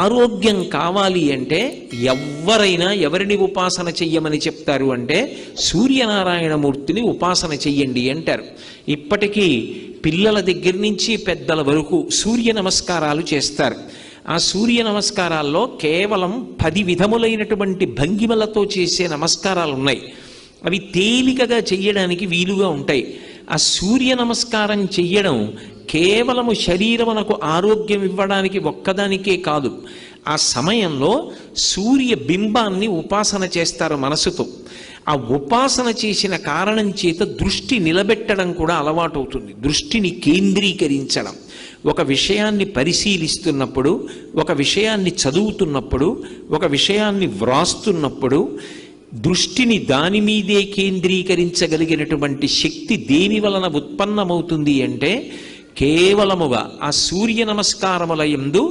ఆరోగ్యం కావాలి అంటే ఎవరైనా ఎవరిని ఉపాసన చెయ్యమని చెప్తారు అంటే సూర్యనారాయణమూర్తిని ఉపాసన చెయ్యండి అంటారు. ఇప్పటికీ పిల్లల దగ్గర నుంచి పెద్దల వరకు సూర్య నమస్కారాలు చేస్తారు. ఆ సూర్య నమస్కారాల్లో కేవలం 10 విధములైనటువంటి భంగిమలతో చేసే నమస్కారాలు ఉన్నాయి. అవి తేలికగా చెయ్యడానికి వీలుగా ఉంటాయి. ఆ సూర్య నమస్కారం చెయ్యడం కేవలము శరీరమునకు ఆరోగ్యం ఇవ్వడానికి ఒక్కదానికే కాదు, ఆ సమయంలో సూర్య బింబాన్ని ఉపాసన చేస్తారు మనసుతో. ఆ ఉపాసన చేసిన కారణం చేత దృష్టి నిలబెట్టడం కూడా అలవాటు అవుతుంది. దృష్టిని కేంద్రీకరించడం, ఒక విషయాన్ని పరిశీలిస్తున్నప్పుడు, ఒక విషయాన్ని చదువుతున్నప్పుడు, ఒక విషయాన్ని వ్రాస్తున్నప్పుడు దృష్టిని దాని మీదే కేంద్రీకరించగలిగినటువంటి శక్తి దేని వలన ఉత్పన్నమవుతుంది అంటే కేవలముగా ఆ సూర్య నమస్కారముల యందు